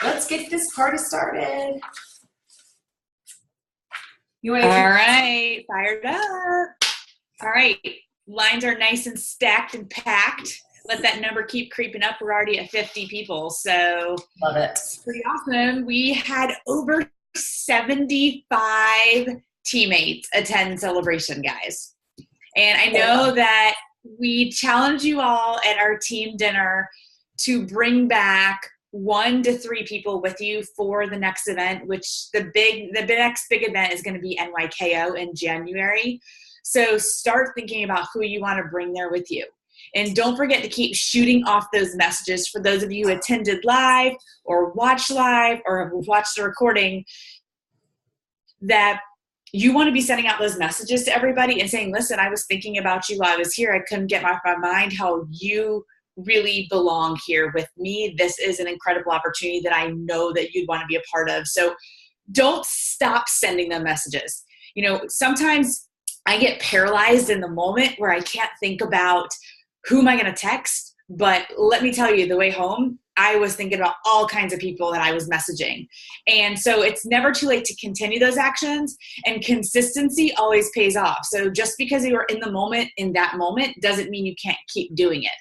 Let's get this party started. All right, fired up. All right, lines are nice and stacked and packed. Let that number keep creeping up. We're already at 50 people, so love it. It's pretty awesome. We had over 75 teammates attend Celebration, guys. And I know that we challenge you all at our team dinner to bring back 1 to 3 people with you for the next event, which the next big event is going to be NYKO in January. So start thinking about who you want to bring there with you. And don't forget to keep shooting off those messages for those of you who attended live or watched live or have watched the recording, that you want to be sending out those messages to everybody and saying, listen, I was thinking about you while I was here. I couldn't get off my mind how you really belong here with me. This is an incredible opportunity that I know that you'd want to be a part of. So don't stop sending them messages. You know, sometimes I get paralyzed in the moment where I can't think about who am I going to text? But let me tell you, the way home, I was thinking about all kinds of people that I was messaging. And so it's never too late to continue those actions, and consistency always pays off. So just because you are in the moment, in that moment, doesn't mean you can't keep doing it.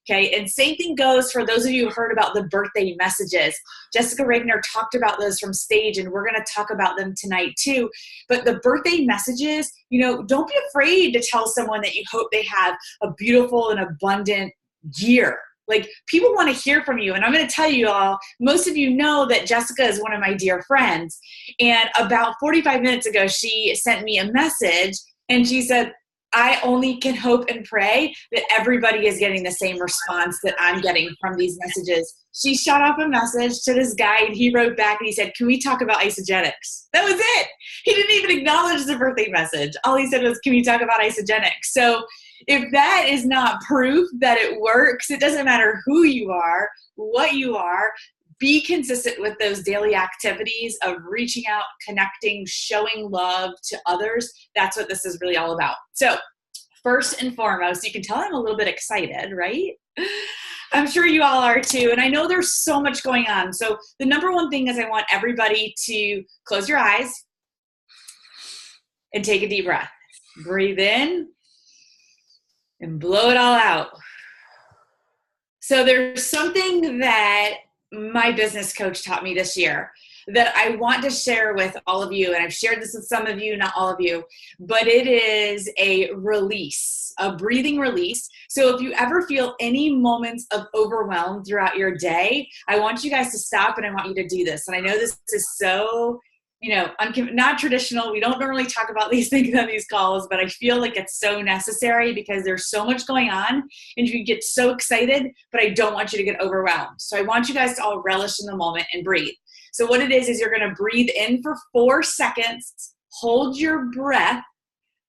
Okay, and same thing goes for those of you who heard about the birthday messages. Jessica Regner talked about those from stage, and we're going to talk about them tonight too. But the birthday messages, you know, don't be afraid to tell someone that you hope they have a beautiful and abundant year. Like, people want to hear from you. And I'm going to tell you all, most of you know that Jessica is one of my dear friends. And about 45 minutes ago, she sent me a message and she said, I only can hope and pray that everybody is getting the same response that I'm getting from these messages. She shot off a message to this guy, and he wrote back and he said, can we talk about isogenics? That was it. He didn't even acknowledge the birthday message. All he said was, can we talk about isogenics? So if that is not proof that it works, it doesn't matter who you are, what you are. Be consistent with those daily activities of reaching out, connecting, showing love to others. That's what this is really all about. So first and foremost, you can tell I'm a little bit excited, right? I'm sure you all are too. And I know there's so much going on. So the number one thing is I want everybody to close your eyes and take a deep breath. Breathe in and blow it all out. So there's something that my business coach taught me this year that I want to share with all of you. And I've shared this with some of you, not all of you, but it is a release, a breathing release. So if you ever feel any moments of overwhelm throughout your day, I want you guys to stop and I want you to do this. And I know this is so, not traditional. We don't normally talk about these things on these calls, but I feel like it's so necessary because there's so much going on and you get so excited, but I don't want you to get overwhelmed. So I want you guys to all relish in the moment and breathe. So what it is you're going to breathe in for 4 seconds, hold your breath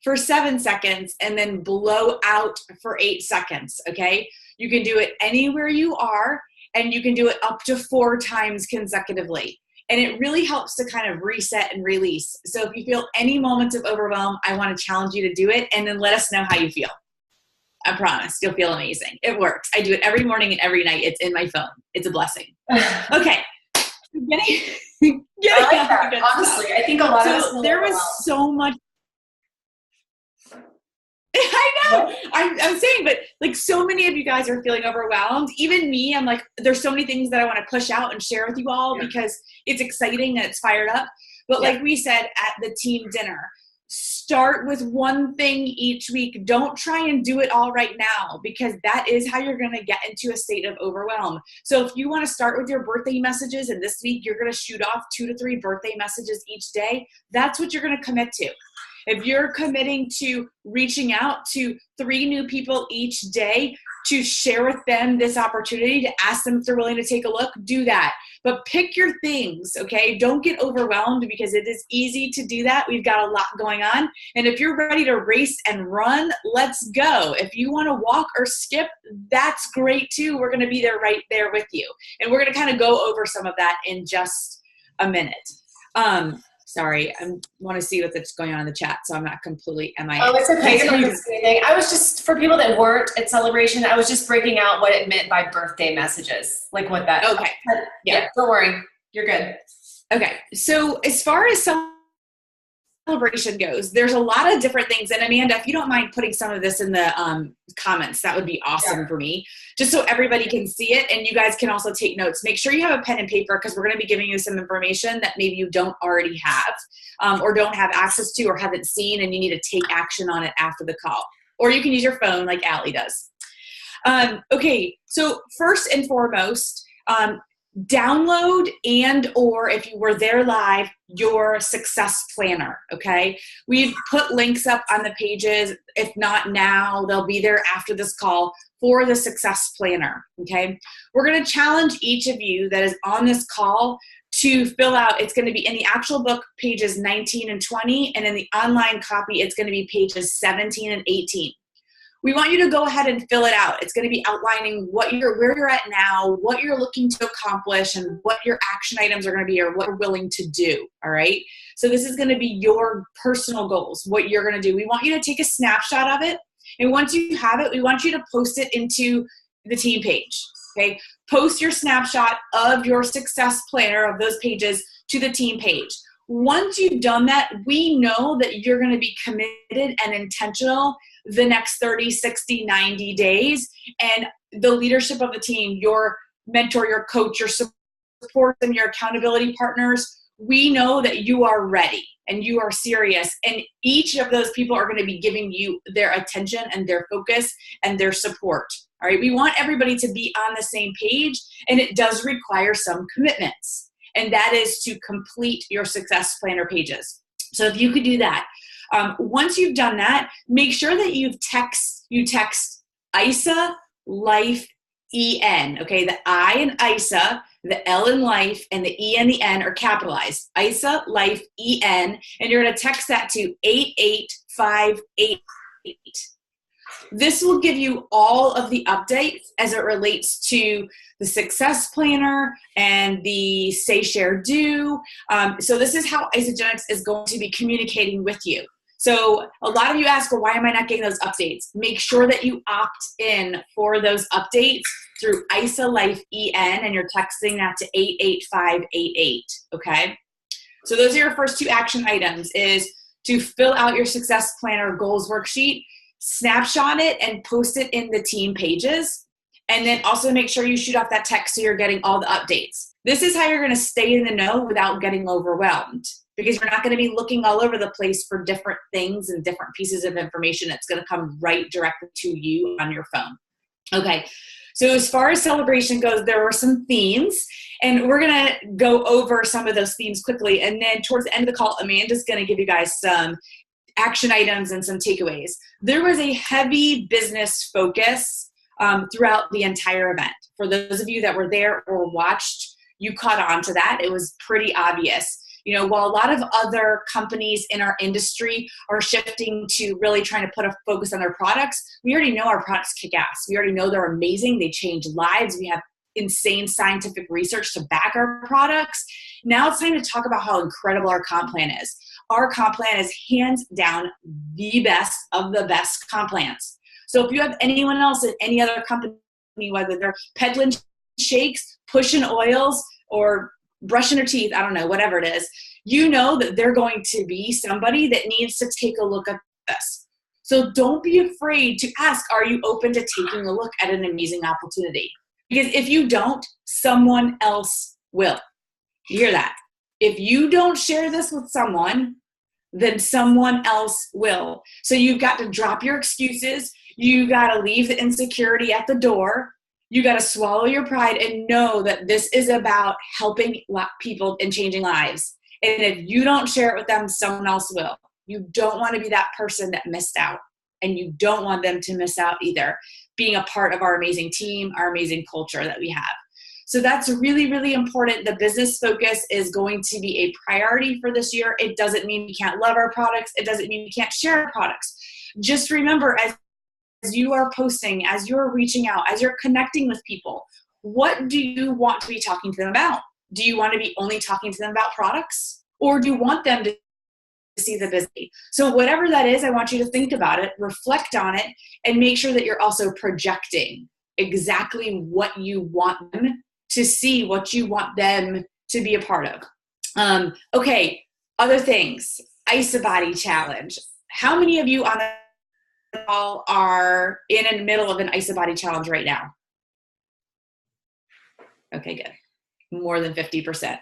for 7 seconds, and then blow out for 8 seconds, okay? You can do it anywhere you are, and you can do it up to 4 times consecutively. And it really helps to kind of reset and release. So if you feel any moments of overwhelm, I want to challenge you to do it, and then let us know how you feel. I promise you'll feel amazing. It works. I do it every morning and every night. It's in my phone. It's a blessing. Okay. I like that. Honestly, I think a lot of us there was so much. I know. I'm saying, but like so many of you guys are feeling overwhelmed. Even me, I'm like, there's so many things that I want to push out and share with you all because it's exciting and it's fired up. But like we said at the team dinner, start with one thing each week. Don't try and do it all right now because that is how you're going to get into a state of overwhelm. So if you want to start with your birthday messages and this week you're going to shoot off 2 to 3 birthday messages each day, that's what you're going to commit to. If you're committing to reaching out to 3 new people each day to share with them this opportunity, to ask them if they're willing to take a look, do that. But pick your things, okay? Don't get overwhelmed because it is easy to do that. We've got a lot going on. And if you're ready to race and run, let's go. If you want to walk or skip, that's great too. We're going to be there right there with you. And we're going to kind of go over some of that in just a minute. Sorry, I want to see what's going on in the chat, so I'm not completely MIA. Oh, it's okay. You don't have to say anything. I was just, for people that weren't at Celebration, I was just breaking out what it meant by birthday messages, like what that. Okay. Yeah, don't worry. You're good. Okay. So as far as celebration goes, there's a lot of different things. And Amanda, if you don't mind putting some of this in the comments, that would be awesome for me, just so everybody can see it. And you guys can also take notes. Make sure you have a pen and paper, because we're going to be giving you some information that maybe you don't already have, or don't have access to, or haven't seen, and you need to take action on it after the call. Or you can use your phone like Allie does. Okay, so first and foremost, download or if you were there live, your success planner, okay? We've put links up on the pages. If not now, they'll be there after this call for the success planner, okay? We're gonna challenge each of you that is on this call to fill out. It's gonna be in the actual book, pages 19 and 20, and in the online copy, it's gonna be pages 17 and 18. We want you to go ahead and fill it out. It's going to be outlining where you're at now, what you're looking to accomplish, and what your action items are going to be, or what you're willing to do, all right? So this is going to be your personal goals, what you're going to do. We want you to take a snapshot of it, and once you have it, we want you to post it into the team page, okay? Post your snapshot of your success planner, of those pages, to the team page. Once you've done that, we know that you're going to be committed and intentional the next 30, 60, 90 days. And the leadership of the team, your mentor, your coach, your support, and your accountability partners, we know that you are ready and you are serious. And each of those people are going to be giving you their attention and their focus and their support. All right. We want everybody to be on the same page, and it does require some commitments. And that is to complete your success planner pages. So if you could do that, once you've done that, make sure that you text ISA Life EN. Okay, the I in ISA, the L in Life, and the E and the N are capitalized. ISA Life EN, and you're going to text that to 88588. This will give you all of the updates as it relates to the success planner and the say, share, do. So this is how Isagenix is going to be communicating with you. So a lot of you ask, well, why am I not getting those updates? Make sure that you opt in for those updates through ISA Life EN, and you're texting that to 88588, okay? So those are your first two action items, is to fill out your success planner goals worksheet, snapshot it, and post it in the team pages. And then also make sure you shoot off that text so you're getting all the updates. This is how you're going to stay in the know without getting overwhelmed, because you're not going to be looking all over the place for different things and different pieces of information. It's going to come right directly to you on your phone. Okay, so as far as celebration goes, there were some themes, and we're going to go over some of those themes quickly. And then towards the end of the call, Amanda's going to give you guys some action items and some takeaways. There was a heavy business focus throughout the entire event. For those of you that were there or watched, you caught on to that. It was pretty obvious. You know, while a lot of other companies in our industry are shifting to really trying to put a focus on their products, we already know our products kick ass. We already know they're amazing. They change lives. We have insane scientific research to back our products. Now it's time to talk about how incredible our comp plan is. Our comp plan is hands down the best of the best comp plans. So if you have anyone else in any other company, whether they're peddling shakes, pushing oils, or brushing their teeth, I don't know, whatever it is, you know that they're going to be somebody that needs to take a look at this. So don't be afraid to ask, are you open to taking a look at an amazing opportunity? Because if you don't, someone else will. You hear that? If you don't share this with someone, then someone else will. So you've got to drop your excuses. You got to leave the insecurity at the door. You got to swallow your pride and know that this is about helping people and changing lives. And if you don't share it with them, someone else will. You don't want to be that person that missed out. And you don't want them to miss out either, being a part of our amazing team, our amazing culture that we have. So that's really, really important. The business focus is going to be a priority for this year. It doesn't mean we can't love our products. It doesn't mean we can't share our products. Just remember, as you are posting, as you're reaching out, as you're connecting with people, what do you want to be talking to them about? Do you want to be only talking to them about products? or do you want them to see the busy? So whatever that is, I want you to think about it, reflect on it, and make sure that you're also projecting exactly what you want them to see, what you want them to be a part of. Okay, other things. Isobody challenge. How many of you on the call are in the middle of an Isobody challenge right now? Okay, good. More than 50%.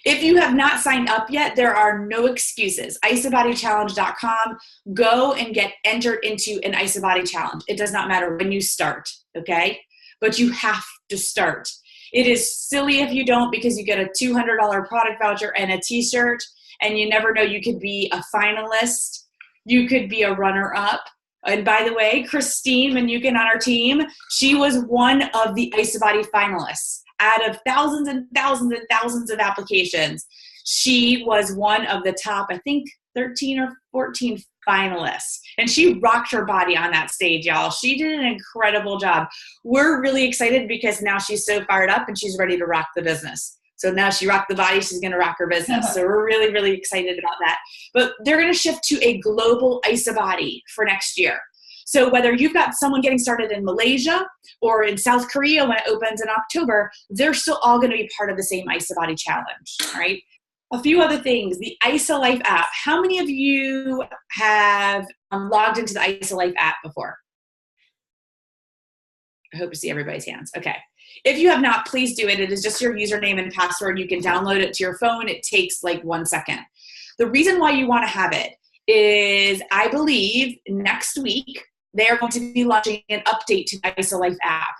If you have not signed up yet, there are no excuses. Isobodychallenge.com. Go and get entered into an Isobody challenge. It does not matter when you start, okay? But you have to start. It is silly if you don't, because you get a $200 product voucher and a t-shirt, and you never know, you could be a finalist. You could be a runner-up. And by the way, Christine Manukin on our team, she was one of the Isobody finalists. Out of thousands and thousands and thousands of applications, she was one of the top, I think, 13 or 14 finalists. And she rocked her body on that stage, y'all. She did an incredible job. We're really excited because now she's so fired up and she's ready to rock the business. So now she rocked the body, she's going to rock her business. So we're really, really excited about that. But they're going to shift to a global Isobody for next year. So whether you've got someone getting started in Malaysia or in South Korea when it opens in October, they're still all going to be part of the same Isobody challenge, all right? A few other things, the IsoLife app. How many of you have logged into the IsoLife app before? I hope to see everybody's hands. Okay. If you have not, please do it. It is just your username and password. You can download it to your phone. It takes like 1 second. The reason why you want to have it is, I believe next week, they are going to be launching an update to the IsoLife app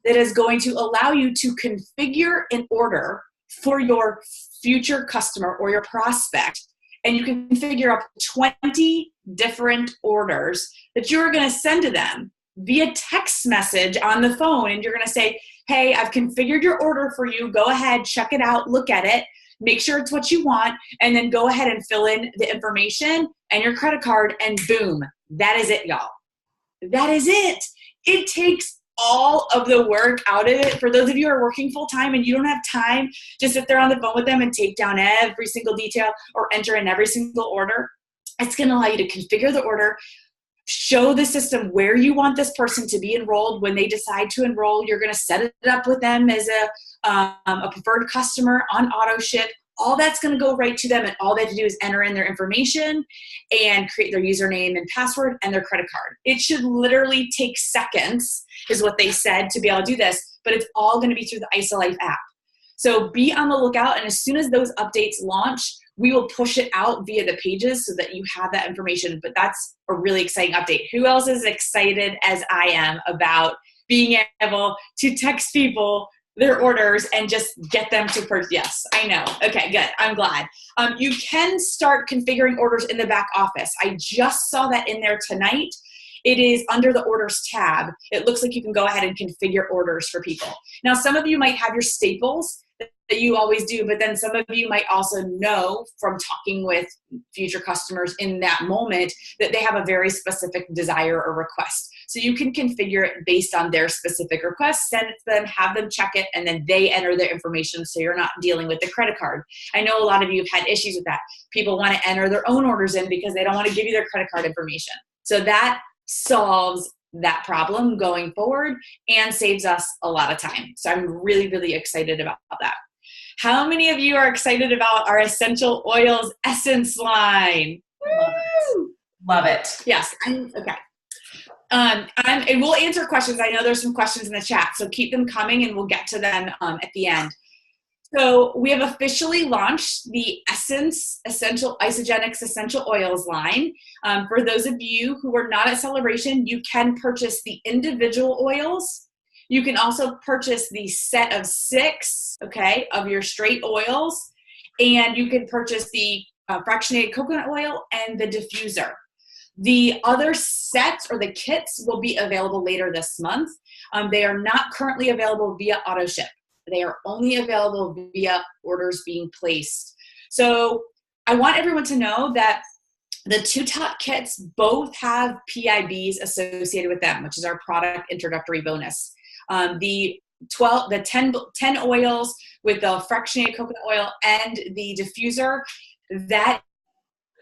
that is going to allow you to configure an order for your future customer or your prospect. And you can configure up 20 different orders that you're going to send to them via text message on the phone. And you're going to say, hey, I've configured your order for you. Go ahead, check it out, look at it, make sure it's what you want, and then go ahead and fill in the information and your credit card, and boom, that is it, y'all. That is it. It takes all of the work out of it. For those of you who are working full time and you don't have time to sit there on the phone with them and take down every single detail or enter in every single order, it's going to allow you to configure the order, show the system where you want this person to be enrolled. When they decide to enroll, you're going to set it up with them as a preferred customer on auto ship. All that's going to go right to them, and all they have to do is enter in their information and create their username and password and their credit card. It should literally take seconds, is what they said, to be able to do this, but it's all going to be through the IsoLife app. So be on the lookout, and as soon as those updates launch, we will push it out via the pages so that you have that information. But that's a really exciting update. Who else is excited as I am about being able to text people their orders and just get them to purchase? Yes, I know. Okay, good. I'm glad. You can start configuring orders in the back office. I just saw that in there tonight. It is under the orders tab. It looks like you can go ahead and configure orders for people. Now, some of you might have your staples that you always do, but then some of you might also know from talking with future customers in that moment that they have a very specific desire or request. So you can configure it based on their specific request, send it to them, have them check it, and then they enter their information so you're not dealing with the credit card. I know a lot of you have had issues with that. People want to enter their own orders in because they don't want to give you their credit card information. So that solves that problem going forward and saves us a lot of time. So I'm really, really excited about that. How many of you are excited about our essential oils essence line? Woo! Love it. Yes. Okay. And we'll answer questions. I know there's some questions in the chat, so keep them coming and we'll get to them at the end. So we have officially launched the Essence Isogenics Essential Oils line. For those of you who are not at Celebration, you can purchase the individual oils. You can also purchase the set of 6, okay, of your straight oils. And you can purchase the fractionated coconut oil and the diffuser. The other sets or the kits will be available later this month. They are not currently available via auto ship. They are only available via orders being placed. So I want everyone to know that the 2 top kits both have PIBs associated with them, which is our product introductory bonus. The 10 oils with the fractionated coconut oil and the diffuser, that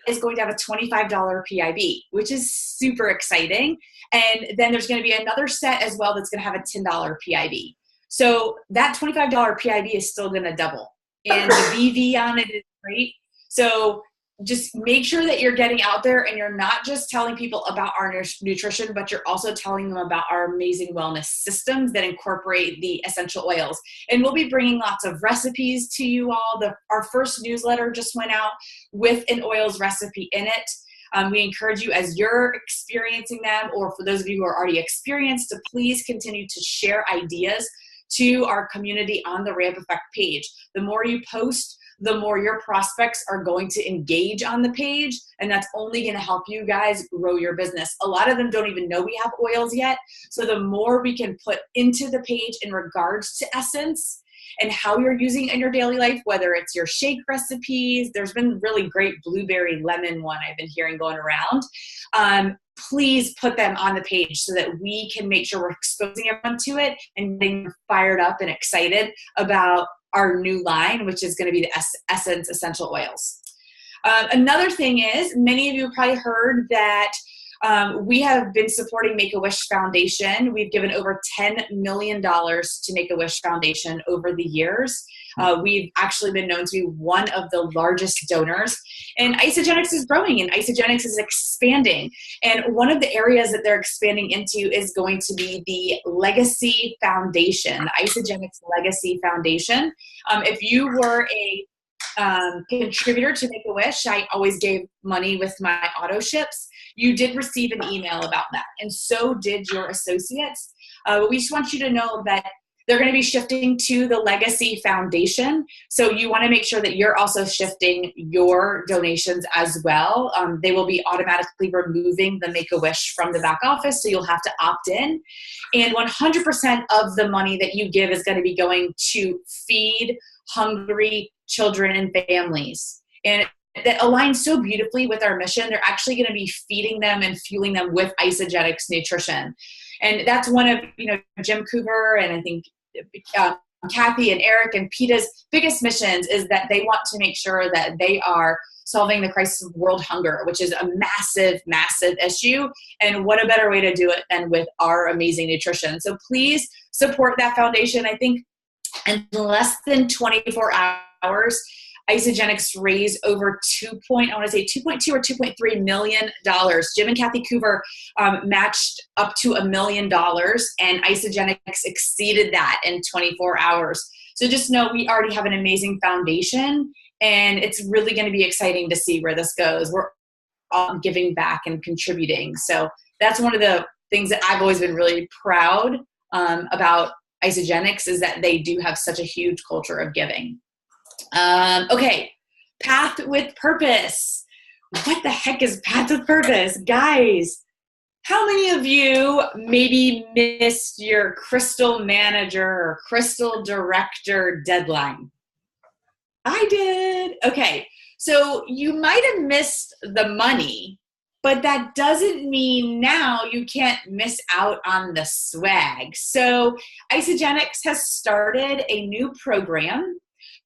is going to have a $25 PIB, which is super exciting. And then there's going to be another set as well that's going to have a $10 PIB. So that $25 PIB is still going to double. And the VV on it is great. So just make sure that you're getting out there and you're not just telling people about our nutrition, but you're also telling them about our amazing wellness systems that incorporate the essential oils. And we'll be bringing lots of recipes to you all. Our first newsletter just went out with an oils recipe in it. We encourage you, as you're experiencing them, or for those of you who are already experienced, to please continue to share ideas to our community on the Ramp Effect page. The more you post, the more your prospects are going to engage on the page, and that's only going to help you guys grow your business. A lot of them don't even know we have oils yet, so the more we can put into the page in regards to essence and how you're using it in your daily life, whether it's your shake recipes, there's been really great blueberry lemon one I've been hearing going around. Please put them on the page so that we can make sure we're exposing everyone to it and getting fired up and excited about our new line, which is going to be the Essence Essential Oils. Another thing is, many of you have probably heard that we have been supporting Make-A-Wish Foundation. We've given over $10 million to Make-A-Wish Foundation over the years. We've actually been known to be one of the largest donors. And Isagenix is growing and Isagenix is expanding. And one of the areas that they're expanding into is going to be the Legacy Foundation, the Isagenix Legacy Foundation. If you were a contributor to Make-A-Wish, I always gave money with my auto ships. You did receive an email about that, and so did your associates. But we just want you to know that they're going to be shifting to the Legacy Foundation. So you want to make sure that you're also shifting your donations as well. They will be automatically removing the Make-A-Wish from the back office, so you'll have to opt in. And 100% of the money that you give is going to be going to feed hungry children and families. And that aligns so beautifully with our mission. They're actually going to be feeding them and fueling them with Isagenix nutrition. And that's one of, Jim Coover and I think Kathy and Eric and PETA's biggest missions, is that they want to make sure that they are solving the crisis of world hunger, which is a massive, massive issue. And what a better way to do it than with our amazing nutrition. So please support that foundation. I think in less than 24 hours, Isagenix raised over 2.2 or $2.3 million. Jim and Kathy Coover matched up to $1 million, and Isagenix exceeded that in 24 hours. So just know we already have an amazing foundation, and it's really going to be exciting to see where this goes. We're all giving back and contributing. So that's one of the things that I've always been really proud about Isagenix, is that they do have such a huge culture of giving. Okay, Path with Purpose. What the heck is Path with Purpose? Guys, how many of you maybe missed your Crystal Manager or Crystal Director deadline? I did. Okay, so you might have missed the money, but that doesn't mean now you can't miss out on the swag. So Isagenix has started a new program.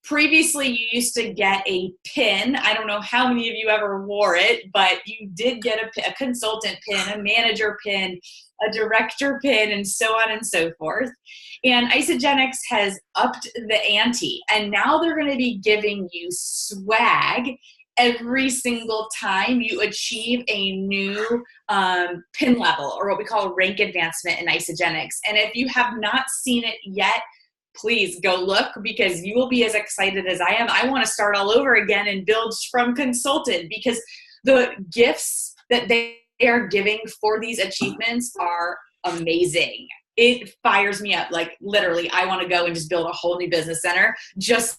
Previously, you used to get a pin. I don't know how many of you ever wore it, but you did get a consultant pin, a manager pin, a director pin, and so on and so forth. And Isagenix has upped the ante, and now they're going to be giving you swag every single time you achieve a new pin level, or what we call rank advancement in Isagenix. And if you have not seen it yet, please go look, because you will be as excited as I am. I want to start all over again and build from consultant, because the gifts that they are giving for these achievements are amazing. It fires me up. Like, literally, I want to go and just build a whole new business center just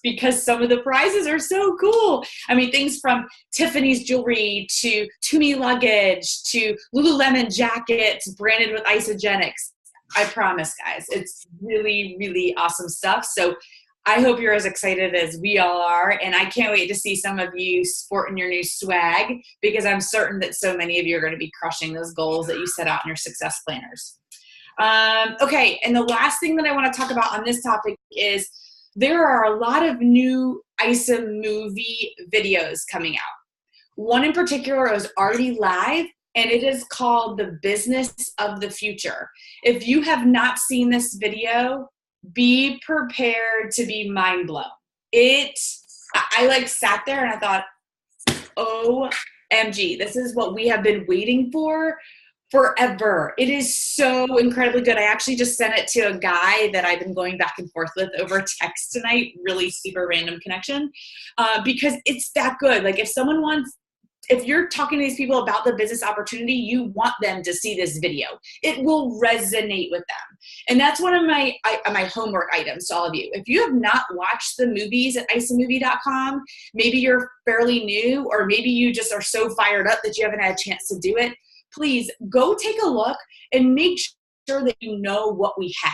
because some of the prizes are so cool. I mean, things from Tiffany's jewelry to Tumi luggage to Lululemon jackets branded with Isagenix. I promise, guys, it's really, really awesome stuff. So I hope you're as excited as we all are, and I can't wait to see some of you sporting your new swag, because I'm certain that so many of you are going to be crushing those goals that you set out in your success planners. Okay, and the last thing that I want to talk about on this topic is there are a lot of new ISA movie videos coming out. One in particular is already live, and it is called The Business of the Future. If you have not seen this video, be prepared to be mind blown. I like sat there and I thought, OMG, this is what we have been waiting for forever. It is so incredibly good. I actually just sent it to a guy that I've been going back and forth with over text tonight, really super random connection, because it's that good. Like if you're talking to these people about the business opportunity, you want them to see this video. It will resonate with them. And that's one of my homework items to all of you. If you have not watched the movies at isamovie.com, maybe you're fairly new, or maybe you just are so fired up that you haven't had a chance to do it, please go take a look and make sure that you know what we have.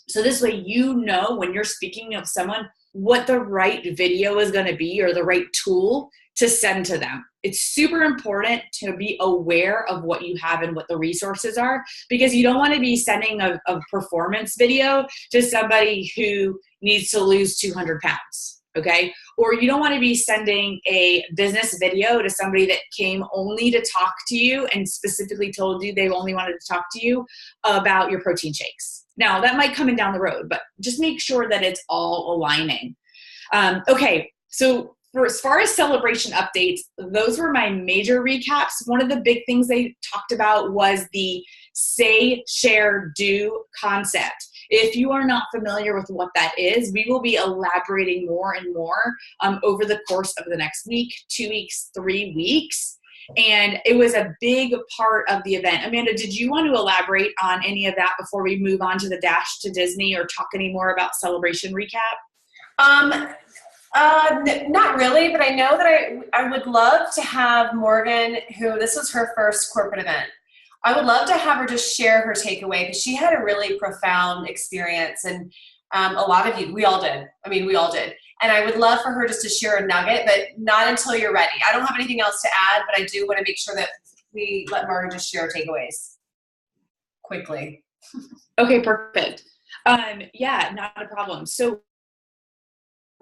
So this way you know when you're speaking of someone what the right video is going to be or the right tool to send to them. It's super important to be aware of what you have and what the resources are, because you don't want to be sending a performance video to somebody who needs to lose 200 pounds, okay? Or you don't want to be sending a business video to somebody that came only to talk to you and specifically told you they only wanted to talk to you about your protein shakes. Now, that might come in down the road, but just make sure that it's all aligning. Okay, so as far as celebration updates, those were my major recaps. One of the big things they talked about was the say, share, do concept. If you are not familiar with what that is, we will be elaborating more and more over the course of the next week, 2 weeks, 3 weeks. And it was a big part of the event. Amanda, did you want to elaborate on any of that before we move on to the Dash to Disney or talk any more about celebration recap? Not really, but I know that I would love to have Morgan, who this was her first corporate event. I would love to have her just share her takeaway, because she had a really profound experience, and a lot of you, we all did. I mean, we all did. And I would love for her just to share a nugget, but not until you're ready. I don't have anything else to add, but I do want to make sure that we let Morgan just share takeaways quickly. Okay, perfect. Yeah, not a problem. So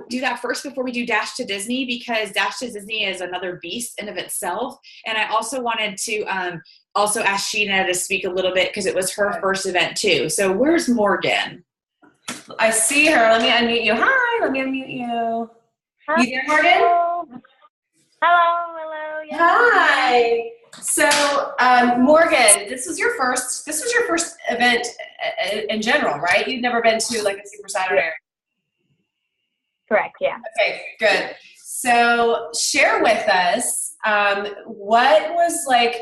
do that first before we do Dash to Disney, because Dash to Disney is another beast in of itself. And I also wanted to also ask Sheena to speak a little bit, because it was her first event too. So where's Morgan? I see her. Let me unmute you. Hi, let me unmute you. Hi. You there, Morgan? Hello. Yes. Hi. So, Morgan, this was your first event in general, right? You'd never been to like a Super Saturday. Correct, yeah. Okay, good. So share with us, what was, like,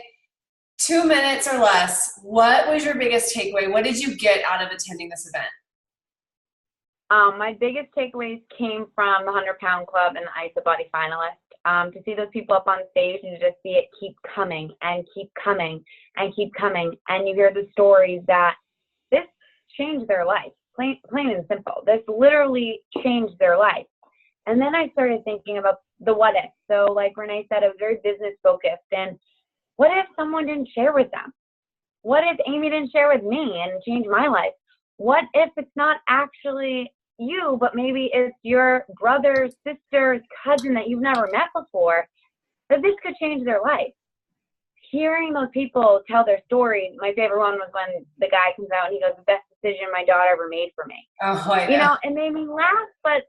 2 minutes or less, what was your biggest takeaway? What did you get out of attending this event? My biggest takeaways came from the 100-Pound Club and the ISA Body finalist. To see those people up on stage and to just see it keep coming and keep coming and keep coming. And you hear the stories that this changed their life. Plain and simple. This literally changed their life. And then I started thinking about the what if. So like Renee said, I was very business focused. And what if someone didn't share with them? What if Amy didn't share with me and change my life? What if it's not actually you, but maybe it's your brother, sister, cousin that you've never met before, that this could change their life? Hearing those people tell their stories, my favorite one was when the guy comes out and he goes, the best decision my daughter ever made for me. Oh, yeah. You know, it made me laugh, but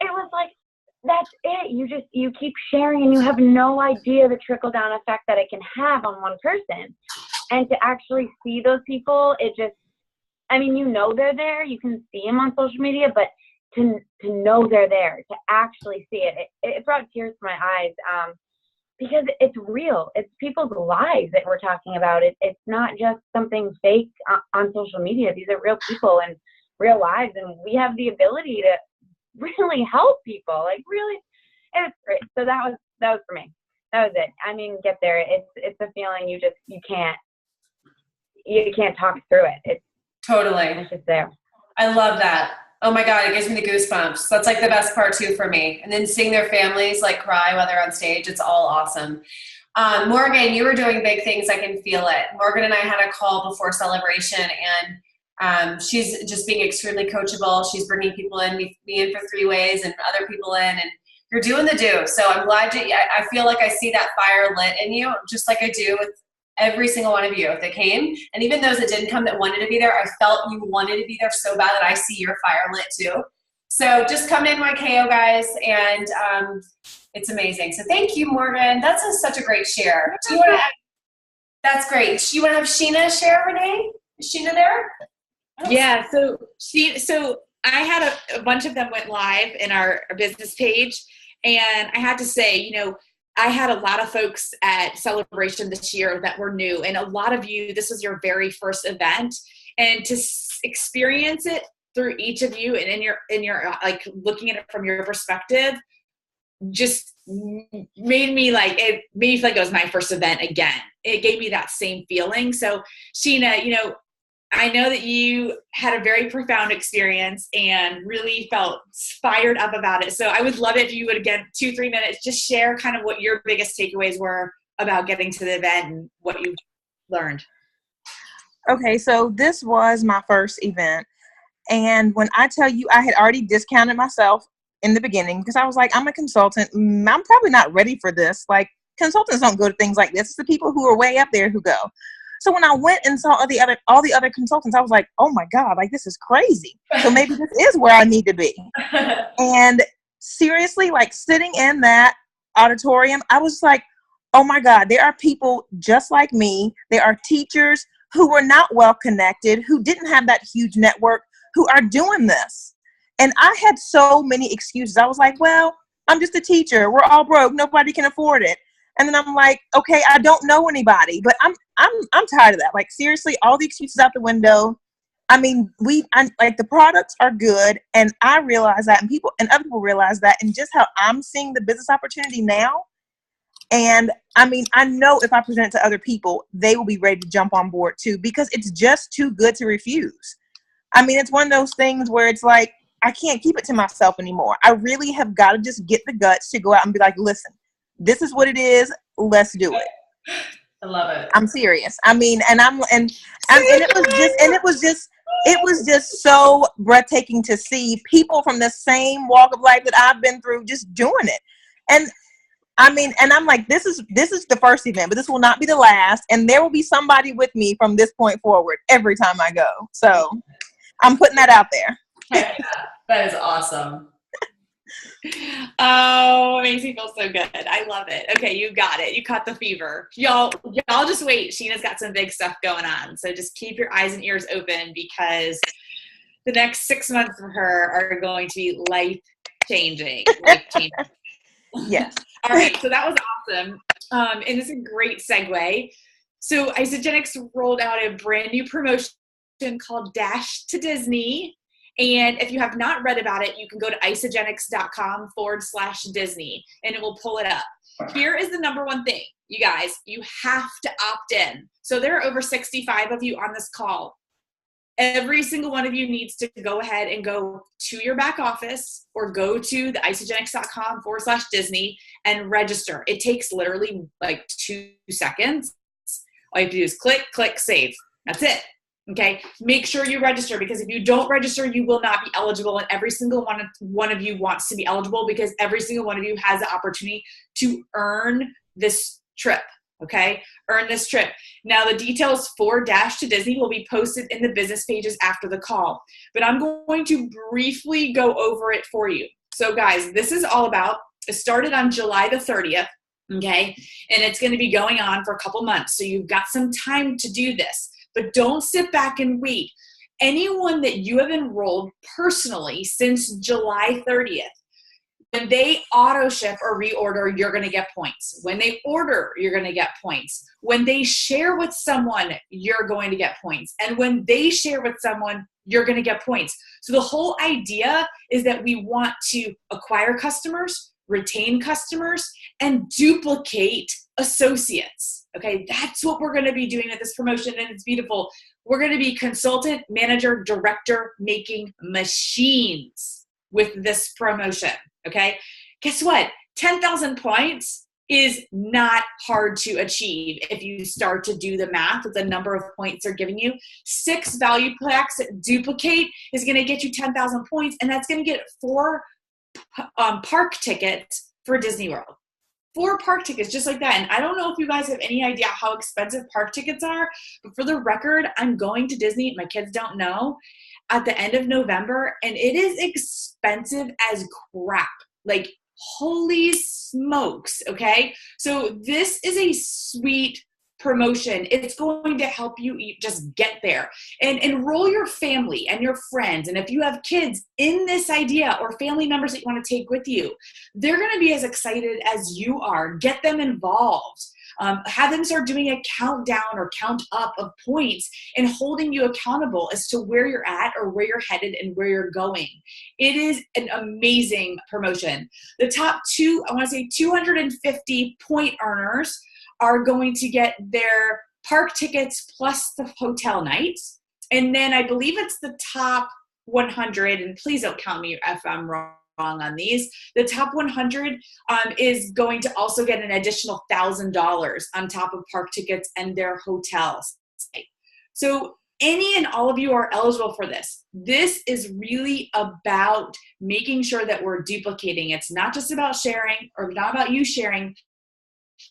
it was like, that's it. You keep sharing and you have no idea the trickle down effect that it can have on one person. And to actually see those people, it just, I mean, you know they're there, you can see them on social media, but to know they're there, to actually see it, it brought tears to my eyes. Because it's real. It's people's lives that we're talking about. It's not just something fake on social media. These are real people and real lives, and we have the ability to really help people. Like, really, it was great. So that was for me. That was it. I mean, get there. It's a feeling you can't talk through it. It's totally just there. I love that. Oh my God, it gives me the goosebumps. That's like the best part too for me. And then seeing their families like cry while they're on stage, it's all awesome. Morgan, you were doing big things. I can feel it. Morgan and I had a call before celebration, and She's just being extremely coachable. She's bringing people in, me in for 3 ways and other people in, and you're doing the do. So I'm glad I feel like I see that fire lit in you, just like I do with every single one of you that came. And even those that didn't come that wanted to be there, I felt you wanted to be there so bad that I see your fire lit too. So just come in my KO, guys, and it's amazing. So thank you, Morgan. That's such a great share. Do you want to that's great. You want to have Sheena share, Renee? Is Sheena there? Yeah, so I had a bunch of them went live in our business page, and I had to say, I had a lot of folks at Celebration this year that were new, and a lot of you, this was your very first event, and to experience it through each of you and in your like looking at it from your perspective, just made me feel like it was my first event again. It gave me that same feeling. So Sheena, I know that you had a very profound experience and really felt fired up about it. So I would love it if you would, again, 2-3 minutes, just share kind of what your biggest takeaways were about getting to the event and what you learned. Okay, so this was my first event. And when I tell you, I had already discounted myself in the beginning because I was like, I'm a consultant. I'm probably not ready for this. Like, consultants don't go to things like this. It's the people who are way up there who go. So when I went and saw all the other consultants, I was like, oh my God, like this is crazy. So maybe this is where I need to be. And seriously, like sitting in that auditorium, I was like, oh my God, there are people just like me. There are teachers who were not well connected, who didn't have that huge network, who are doing this. And I had so many excuses. I was like, well, I'm just a teacher. We're all broke. Nobody can afford it. And then I'm like, okay, I don't know anybody, but I'm tired of that. Like seriously, all the excuses out the window. I mean, like the products are good, and I realize that, and other people realize that, and just how I'm seeing the business opportunity now. And I mean, I know if I present it to other people, they will be ready to jump on board too, because it's just too good to refuse. I mean, it's one of those things where it's like, I can't keep it to myself anymore. I really have got to just get the guts to go out and be like, listen, this is what it is. Let's do it. I love it. I'm serious. I mean, and it was just so breathtaking to see people from the same walk of life that I've been through just doing it. And I mean, and I'm like, this is the first event, but this will not be the last. And there will be somebody with me from this point forward every time I go. So I'm putting that out there. Yeah, that is awesome. Oh, it makes me feel so good. I love it. Okay, you got it. You caught the fever. Y'all just wait. Sheena's got some big stuff going on. So just keep your eyes and ears open, because the next 6 months for her are going to be life-changing. Yes. All right, so that was awesome. And this is a great segue. So Isagenix rolled out a brand new promotion called Dash to Disney. And if you have not read about it, you can go to isagenix.com/Disney and it will pull it up. Here is the number one thing, you guys, you have to opt in. So there are over 65 of you on this call. Every single one of you needs to go ahead and go to your back office or go to the isagenix.com/Disney and register. It takes literally like 2 seconds. All you have to do is click, save. That's it. Okay, make sure you register, because if you don't register, you will not be eligible. And every single one of you wants to be eligible, because every single one of you has the opportunity to earn this trip. Okay, earn this trip. Now, the details for Dash to Disney will be posted in the business pages after the call, but I'm going to briefly go over it for you. So guys, this is all about, it started on July the 30th. Okay, and it's going to be going on for a couple months. So you've got some time to do this. But don't sit back and wait. Anyone that you have enrolled personally since July 30th, when they auto ship or reorder, you're going to get points. When they order, you're going to get points. When they share with someone, you're going to get points. And when they share with someone, you're going to get points. So the whole idea is that we want to acquire customers, retain customers, and duplicate associates. Okay, that's what we're going to be doing with this promotion, and it's beautiful. We're going to be consultant, manager, director, making machines with this promotion. Okay, guess what? 10,000 points is not hard to achieve if you start to do the math with the number of points they're giving you. 6 value packs duplicate is going to get you 10,000 points, and that's going to get 4 park tickets for Disney World. 4 park tickets, just like that. And I don't know if you guys have any idea how expensive park tickets are, but for the record, I'm going to Disney. My kids don't know, at the end of November, and it is expensive as crap. Like, holy smokes, okay? So this is a sweet promotion. It's going to help you just get there, and enroll your family and your friends. And if you have kids in this idea or family members that you want to take with you, they're going to be as excited as you are. Get them involved. Have them start doing a countdown or count up of points and holding you accountable as to where you're at or where you're headed and where you're going. It is an amazing promotion. The top 250 point earners are going to get their park tickets plus the hotel nights. And then I believe it's the top 100, and please don't count me if I'm wrong on these. The top 100 is going to also get an additional $1,000 on top of park tickets and their hotels. So any and all of you are eligible for this. This is really about making sure that we're duplicating. It's not just about sharing or not about you sharing,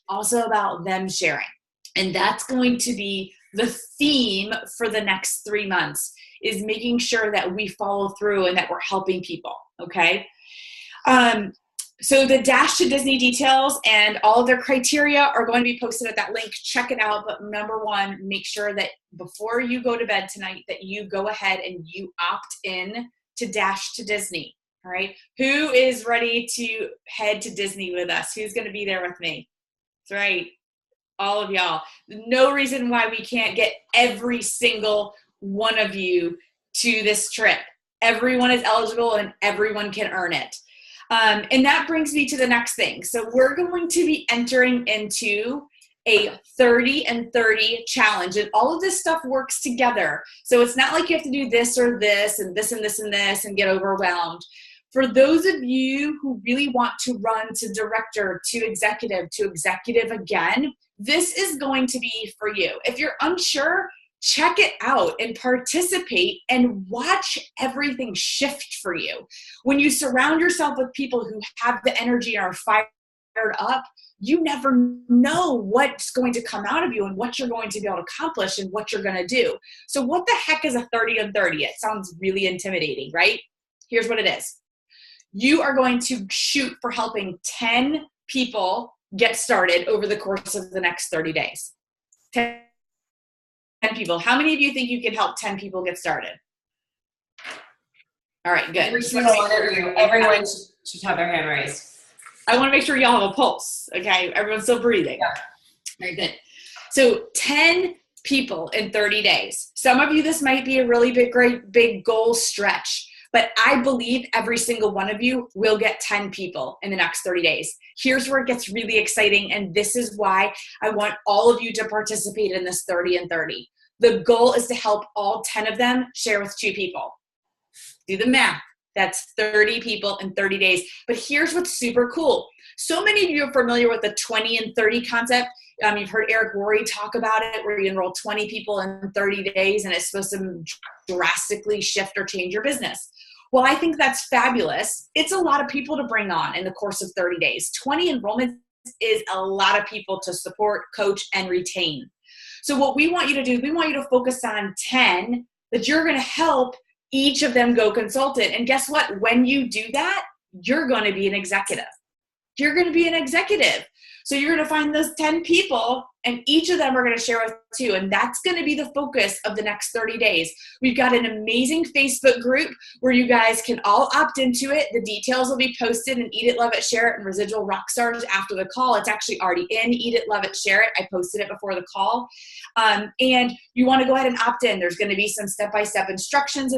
also about them sharing. And that's going to be the theme for the next 3 months, is making sure that we follow through and that we're helping people, okay? So the Dash to Disney details and all of their criteria are going to be posted at that link. Check it out. But number one, make sure that before you go to bed tonight that you go ahead and you opt in to Dash to Disney, all right? Who is ready to head to Disney with us? Who's going to be there with me? That's right. All of y'all. No reason why we can't get every single one of you to this trip. Everyone is eligible and everyone can earn it. And that brings me to the next thing. So we're going to be entering into a 30 and 30 challenge, and all of this stuff works together. So it's not like you have to do this or this and this and this and this and get overwhelmed. For those of you who really want to run to director, to executive again, this is going to be for you. If you're unsure, check it out and participate and watch everything shift for you. When you surround yourself with people who have the energy and are fired up, you never know what's going to come out of you and what you're going to be able to accomplish and what you're going to do. So what the heck is a 30 and 30? It sounds really intimidating, right? Here's what it is. You are going to shoot for helping 10 people get started over the course of the next 30 days. 10 people. How many of you think you can help 10 people get started? All right, good. Everyone should have their hand raised. I want to make sure y'all have a pulse, okay? Everyone's still breathing. Yeah. Very good. So 10 people in 30 days. Some of you, this might be a really big goal stretch, but I believe every single one of you will get 10 people in the next 30 days. Here's where it gets really exciting, and this is why I want all of you to participate in this 30 and 30. The goal is to help all 10 of them share with 2 people. Do the math. That's 30 people in 30 days. But here's what's super cool. So many of you are familiar with the 20 and 30 concept. You've heard Eric Worre talk about it, where you enroll 20 people in 30 days and it's supposed to drastically shift or change your business. Well, I think that's fabulous. It's a lot of people to bring on in the course of 30 days. 20 enrollments is a lot of people to support, coach, and retain. So what we want you to do, we want you to focus on 10 that you're going to help each of them go consultant. And guess what? When you do that, you're going to be an executive. You're going to be an executive. So you're going to find those 10 people, and each of them are going to share with you. And that's going to be the focus of the next 30 days. We've got an amazing Facebook group where you guys can all opt into it. The details will be posted in Eat It, Love It, Share It, and Residual Rockstars after the call. It's actually already in Eat It, Love It, Share It. I posted it before the call. And you want to go ahead and opt in. There's going to be some step-by-step instructions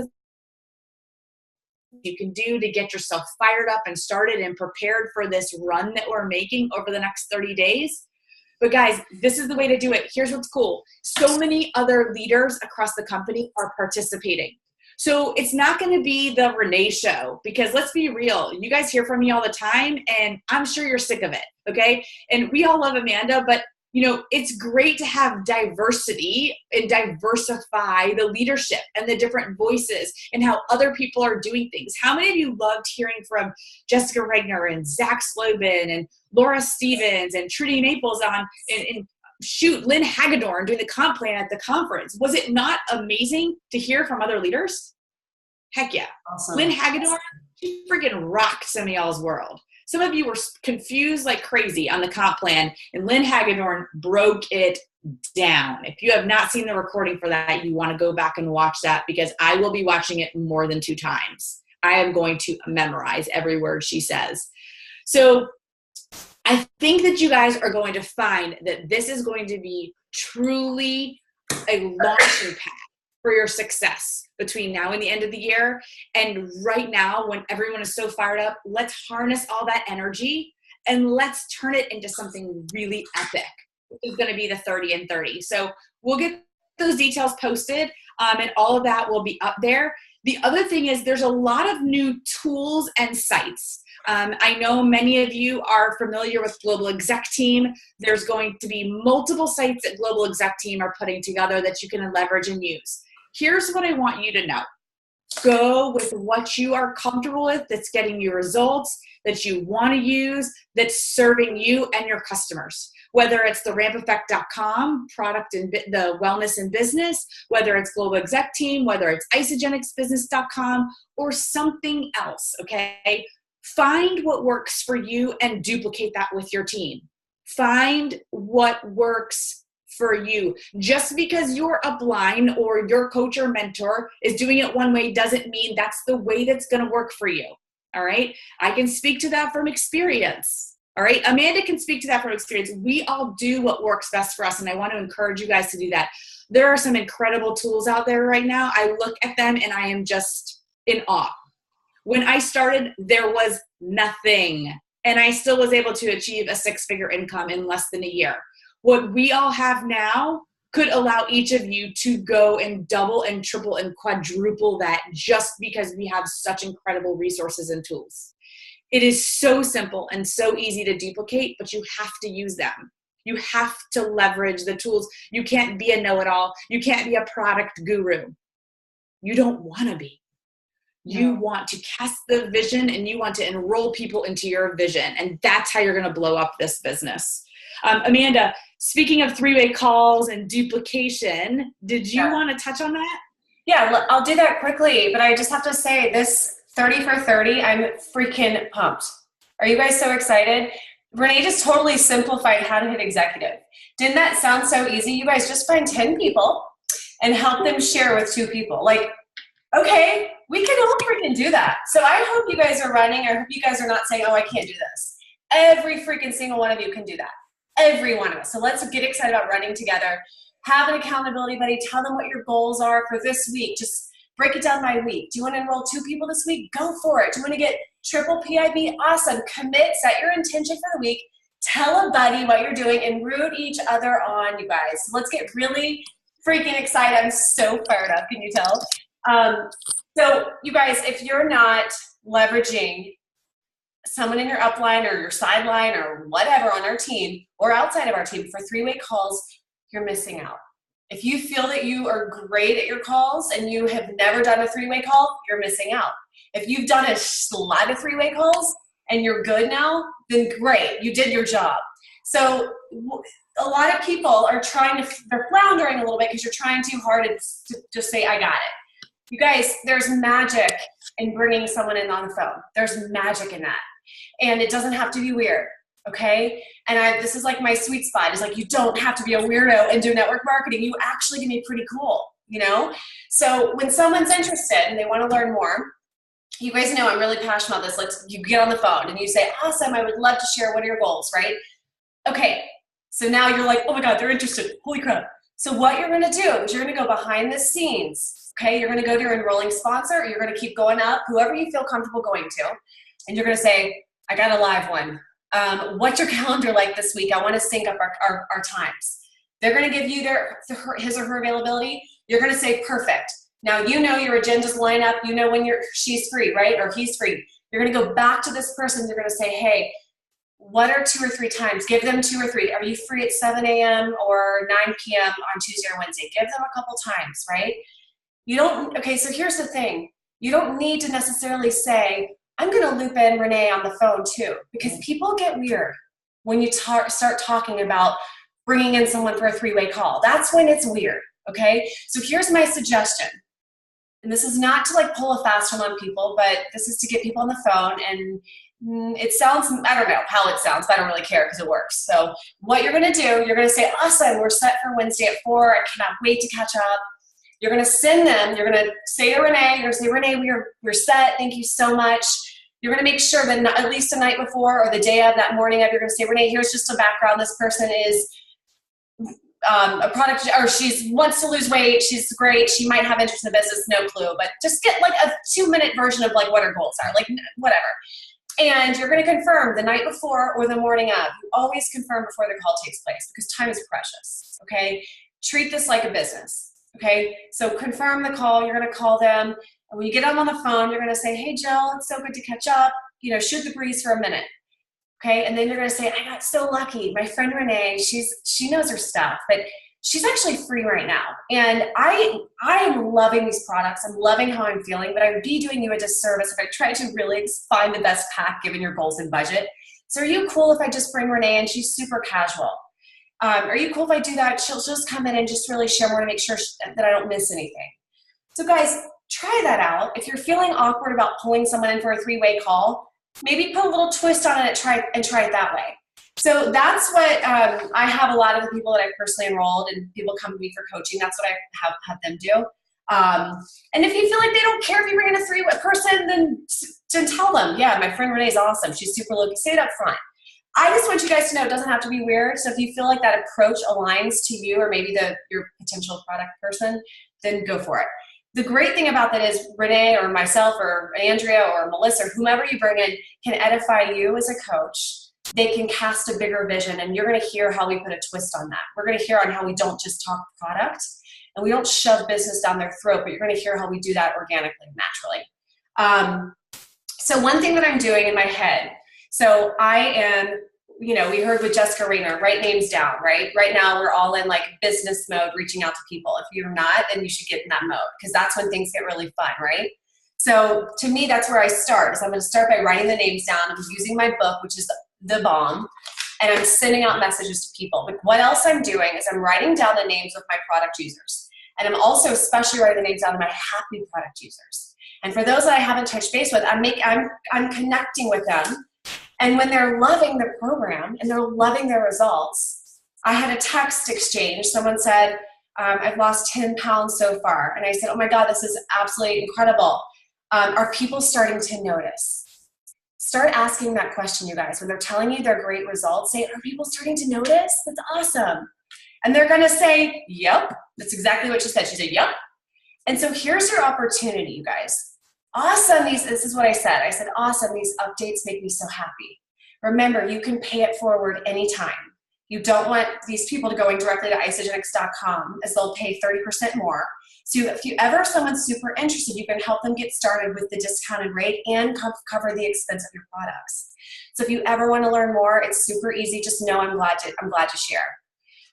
you can do to get yourself fired up and started and prepared for this run that we're making over the next 30 days. But guys, this is the way to do it. Here's what's cool. So many other leaders across the company are participating. So it's not going to be the Renee show, because let's be real. You guys hear from me all the time, and I'm sure you're sick of it. Okay. And we all love Amanda, but it's great to have diversity and diversify the leadership and the different voices and how other people are doing things. How many of you loved hearing from Jessica Regner and Zach Slobin and Laura Stevens and Trudy Naples and Lynn Hagedorn doing the comp plan at the conference? Was it not amazing to hear from other leaders? Heck yeah. Awesome. Lynn Hagedorn, she freaking rocked some of y'all's world. Some of you were confused like crazy on the comp plan, and Lynn Hagedorn broke it down. If you have not seen the recording for that, you want to go back and watch that, because I will be watching it more than 2 times. I am going to memorize every word she says. So I think that you guys are going to find that this is going to be truly a launching pad for your success between now and the end of the year. And right now, when everyone is so fired up, let's harness all that energy and let's turn it into something really epic, which is going to be the 30 and 30. So we'll get those details posted, and all of that will be up there. The other thing is there's a lot of new tools and sites. I know many of you are familiar with Global Exec Team. There's going to be multiple sites that Global Exec Team are putting together that you can leverage and use. Here's what I want you to know. Go with what you are comfortable with, that's getting you results, that you want to use, that's serving you and your customers. Whether it's the rampeffect.com, product and the wellness and business, whether it's Global Exec Team, whether it's isogenicsbusiness.com, or something else, okay? Find what works for you and duplicate that with your team. Find what works for you. Just because your upline or your coach or mentor is doing it one way doesn't mean that's the way that's going to work for you. All right. I can speak to that from experience. All right. Amanda can speak to that from experience. We all do what works best for us. And I want to encourage you guys to do that. There are some incredible tools out there right now. I look at them and I am just in awe. When I started, there was nothing, and I still was able to achieve a 6-figure income in less than a year. What we all have now could allow each of you to go and double and triple and quadruple that, just because we have such incredible resources and tools. It is so simple and so easy to duplicate, but you have to use them. You have to leverage the tools. You can't be a know-it-all. You can't be a product guru. You don't want to be. You want to cast the vision, and you want to enroll people into your vision. And that's how you're going to blow up this business. Amanda, speaking of 3-way calls and duplication, did you want to touch on that? Yeah, I'll do that quickly, but I just have to say this 30 for 30, I'm freaking pumped. Are you guys so excited? Renee just totally simplified how to hit executive. Didn't that sound so easy? You guys just find 10 people and help them share with 2 people. Like, okay, we can all freaking do that. So I hope you guys are running. I hope you guys are not saying, oh, I can't do this. Every freaking single one of you can do that. Every one of us. So let's get excited about running together. Have an accountability buddy. Tell them what your goals are for this week. Just break it down by week. Do you want to enroll 2 people this week? Go for it. Do you want to get triple PIB? Awesome. Commit. Set your intention for the week. Tell a buddy what you're doing and root each other on, you guys. So let's get really freaking excited. I'm so fired up. Can you tell? So you guys, if you're not leveraging someone in your upline or your sideline or whatever on our team or outside of our team for 3-way calls, you're missing out. If you feel that you are great at your calls and you have never done a 3-way call, you're missing out. If you've done a lot of 3-way calls and you're good now, then great, you did your job. So a lot of people are they're floundering a little bit because you're trying too hard to just say, I got it. You guys, there's magic in bringing someone in on the phone. There's magic in that. And it doesn't have to be weird, okay? And this is like my sweet spot. It's like, you don't have to be a weirdo and do network marketing. You actually can be pretty cool, you know? So when someone's interested and they want to learn more, you guys know I'm really passionate about this. You get on the phone and you say, awesome, I would love to share. What are your goals, right? Okay, so now you're like, oh my God, they're interested. Holy crap. So what you're going to do is you're going to go behind the scenes. Okay, you're going to go to your enrolling sponsor, or you're going to keep going up, whoever you feel comfortable going to, and you're going to say, I got a live one. What's your calendar like this week? I want to sync up our times. They're going to give you his or her availability. You're going to say, perfect. Now, you know your agendas line up. You know when she's free, right? Or he's free. You're going to go back to this person. You're going to say, hey, what are 2 or 3 times? Give them 2 or 3. Are you free at 7 a.m. or 9 p.m. on Tuesday or Wednesday? Give them a couple times, right? You don't, okay, so here's the thing. You don't need to necessarily say, I'm going to loop in Renee on the phone too, because people get weird when you start talking about bringing in someone for a 3-way call. That's when it's weird, okay? So here's my suggestion. And this is not to like pull a fast one on people, but this is to get people on the phone. And it sounds, I don't know how it sounds, but I don't really care because it works. So what you're going to do, you're going to say, awesome, we're set for Wednesday at 4. I cannot wait to catch up. You're going to send them, you're going to say to Renee, you're going to say, Renee, we're set. Thank you so much. You're going to make sure that at least the night before or the day of, that morning of, you're going to say, Renee, here's just a background. This person is a product, or wants to lose weight. She's great. She might have interest in the business. No clue, but just get like a 2-minute version of like what her goals are, like whatever. And you're going to confirm the night before or the morning of. You always confirm before the call takes place because time is precious. Okay. Treat this like a business. Okay. So confirm the call. You're going to call them. And when you get them on the phone, you're going to say, hey, Jill, it's so good to catch up. You know, shoot the breeze for a minute. Okay, and then you're going to say, I got so lucky. My friend Renee, she knows her stuff, but she's actually free right now. And I am loving these products. I'm loving how I'm feeling, but I would be doing you a disservice if I tried to really find the best pack given your goals and budget. So are you cool if I just bring Renee and she's super casual? Are you cool if I do that? She'll just come in and just really share more to make sure that I don't miss anything. So guys, try that out. If you're feeling awkward about pulling someone in for a 3-way call, maybe put a little twist on it and try it that way. So that's what I have a lot of the people that I've personally enrolled, and people come to me for coaching. That's what I have them do. And if you feel like they don't care if you bring in a 3-way person, then tell them, yeah, my friend Renee's awesome. She's super lucky. Say it up front. I just want you guys to know it doesn't have to be weird. So if you feel like that approach aligns to you or maybe your potential product person, then go for it. The great thing about that is Renee or myself or Andrea or Melissa, or whomever you bring in, can edify you as a coach. They can cast a bigger vision, and you're going to hear how we put a twist on that. We're going to hear on how we don't just talk product and we don't shove business down their throat, but you're going to hear how we do that organically, naturally. So one thing that I'm doing in my head, so I am, we heard with Jessica Rayner, write names down, right? Right now we're all in like business mode, reaching out to people. If you're not, then you should get in that mode because that's when things get really fun, right? So to me, that's where I start. So I'm going to start by writing the names down. I'm using my book, which is The Bomb, and I'm sending out messages to people. But what else I'm doing is I'm writing down the names of my product users. And I'm also especially writing the names down of my happy product users. And for those that I haven't touched base with, I'm connecting with them. And when they're loving the program and they're loving their results, I had a text exchange. Someone said, I've lost 10 pounds so far. And I said, oh my God, this is absolutely incredible. Are people starting to notice? Start asking that question, you guys. When they're telling you their great results, say, are people starting to notice? That's awesome. And they're going to say, yep. That's exactly what she said. She said, yep. And so here's your opportunity, you guys. Awesome. This is what I said. I said, awesome. These updates make me so happy. Remember, you can pay it forward anytime. You don't want these people to going directly to isagenix.com as they'll pay 30% more. So if you ever someone's super interested, you can help them get started with the discounted rate and cover the expense of your products. So if you ever want to learn more, it's super easy. Just know I'm glad to share.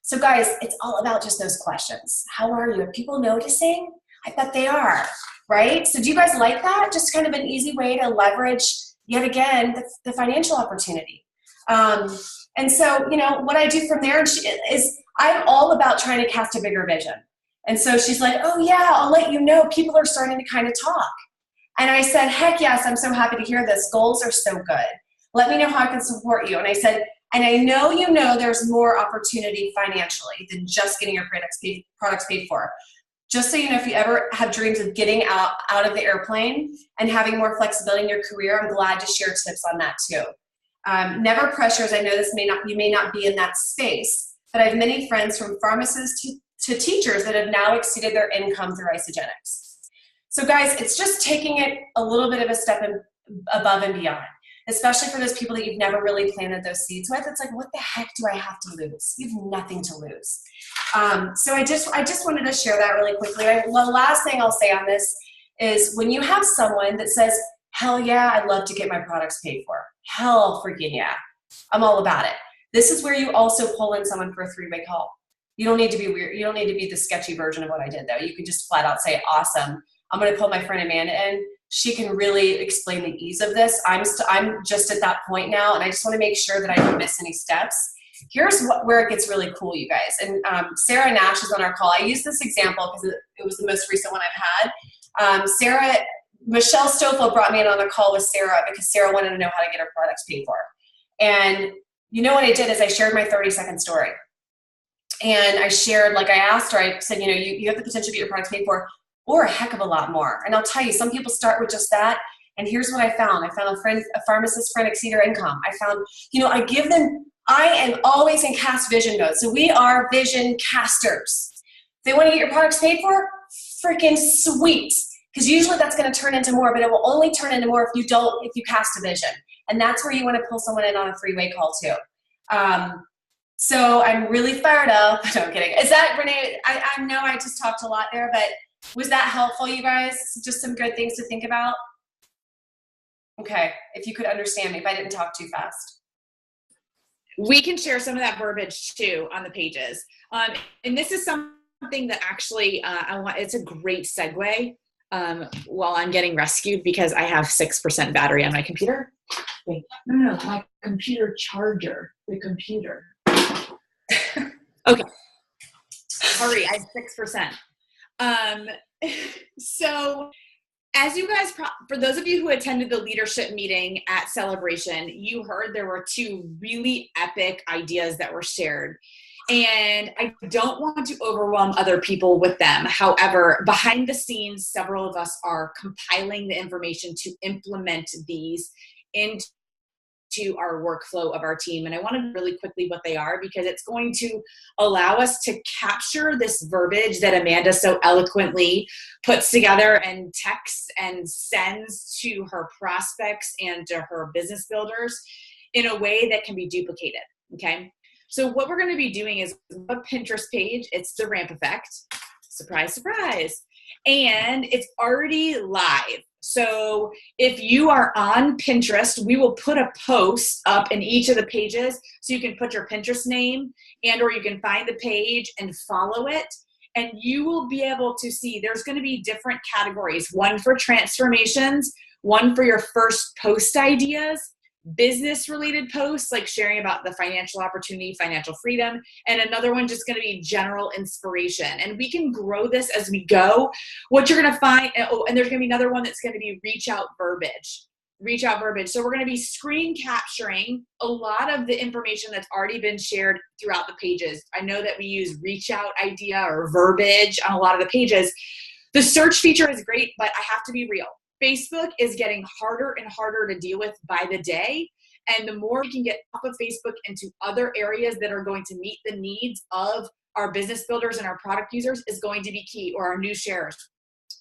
So guys, it's all about just those questions. How are you? Are people noticing? I bet they are. Right? So do you guys like that? Just kind of an easy way to leverage, yet again, the financial opportunity. And so, what I do from there is I'm all about trying to cast a bigger vision. And so she's like, oh yeah, I'll let you know. People are starting to kind of talk. And I said, heck yes, I'm so happy to hear this. Goals are so good. Let me know how I can support you. And I said, and I know there's more opportunity financially than just getting your products paid for. Just so you know, if you ever have dreams of getting out of the airplane and having more flexibility in your career, I'm glad to share tips on that too. Never pressures. I know you may not be in that space, but I have many friends from pharmacists to teachers that have now exceeded their income through Isagenix. So guys, it's just taking it a little bit of a step above and beyond. especially for those people that you've never really planted those seeds with. It's like, what the heck do I have to lose? You have nothing to lose. So I just wanted to share that really quickly. The last thing I'll say on this is when you have someone that says, hell yeah, I'd love to get my products paid for. Hell freaking yeah. I'm all about it. This is where you also pull in someone for a 3-way call. You don't need to be weird. You don't need to be the sketchy version of what I did though. You can just flat out say, awesome. I'm going to pull my friend Amanda in. She can really explain the ease of this. I'm just at that point now, and I just want to make sure that I don't miss any steps. Here's where it gets really cool, you guys. And Sarah Nash is on our call. I use this example because it was the most recent one I've had. Michelle Stoffel brought me in on a call with Sarah because Sarah wanted to know how to get her products paid for. And you know what I did is I shared my 30-second story. And I shared, like I asked her, I said, you have the potential to get your products paid for, or a heck of a lot more. And I'll tell you, some people start with just that. And here's what I found. I found a pharmacist friend exceed her income. I found, I am always in cast vision mode. So we are vision casters. If they want to get your products paid for, freaking sweet. Because usually that's going to turn into more, but it will only turn into more if you cast a vision. And that's where you want to pull someone in on a 3-way call too. So I'm really fired up. No, I'm kidding. Is that, Renee, I know I just talked a lot there, but was that helpful, you guys? Just some good things to think about? Okay, if you could understand me, if I didn't talk too fast. We can share some of that verbiage too on the pages. And this is something that actually, it's a great segue while I'm getting rescued because I have 6% battery on my computer. Wait, no, my computer charger, the computer. Okay. Sorry, I have 6%. So as you guys, for those of you who attended the leadership meeting at Celebration, you heard there were 2 really epic ideas that were shared. And I don't want to overwhelm other people with them. However, behind the scenes, several of us are compiling the information to implement these into our workflow of our team. And I want to really quickly what they are because it's going to allow us to capture this verbiage that Amanda so eloquently puts together and texts and sends to her prospects and to her business builders in a way that can be duplicated. Okay. So what we're going to be doing is a Pinterest page. It's the ramp effect. Surprise, surprise. And it's already live. So if you are on Pinterest, we will put a post up in each of the pages so you can put your Pinterest name and or you can find the page and follow it. And you will be able to see there's going to be different categories, one for transformations, one for your first post ideas, business related posts like sharing about the financial opportunity, financial freedom, and another one just going to be general inspiration. And we can grow this as we go. What you're going to find, and there's going to be another one that's going to be reach out verbiage. So we're going to be screen capturing a lot of the information that's already been shared throughout the pages. I know that we use reach out idea or verbiage on a lot of the pages. The search feature is great, but I have to be real. Facebook is getting harder and harder to deal with by the day. And the more we can get off of Facebook into other areas that are going to meet the needs of our business builders and our product users is going to be key, or our new shares.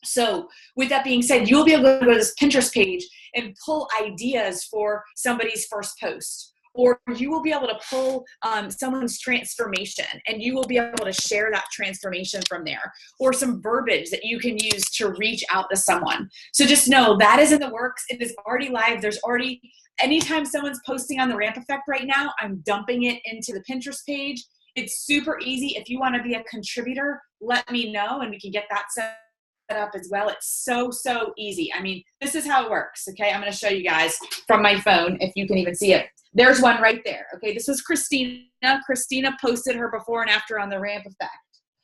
So with that being said, you'll be able to go to this Pinterest page and pull ideas for somebody's first post. Or you will be able to pull someone's transformation and you will be able to share that transformation from there, or some verbiage that you can use to reach out to someone. So just know that is in the works. It is already live. There's already, anytime someone's posting on the ramp effect right now, I'm dumping it into the Pinterest page. It's super easy. If you want to be a contributor, let me know and we can get that set up as well. It's so easy. I mean, this is how it works. Okay. I'm going to show you guys from my phone if you can even see it. There's one right there. Okay, this was Christina. Christina posted her before and after on the ramp effect.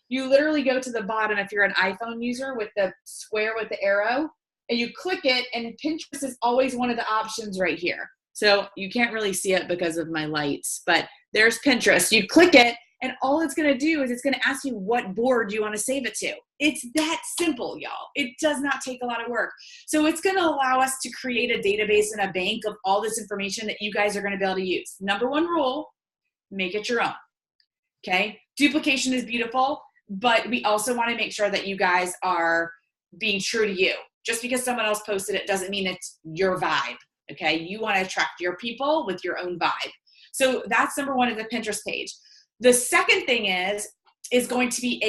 You literally go to the bottom if you're an iPhone user with the square with the arrow, and you click it, and Pinterest is always one of the options right here. So you can't really see it because of my lights, but there's Pinterest. You click it, and all it's going to do is it's going to ask you what board you want to save it to. It's that simple, y'all. It does not take a lot of work. So it's going to allow us to create a database and a bank of all this information that you guys are going to be able to use. Number one rule, make it your own. Okay? Duplication is beautiful, but we also want to make sure that you guys are being true to you. Just because someone else posted it doesn't mean it's your vibe. Okay. You want to attract your people with your own vibe. So that's number one of the Pinterest page. The second thing is going to be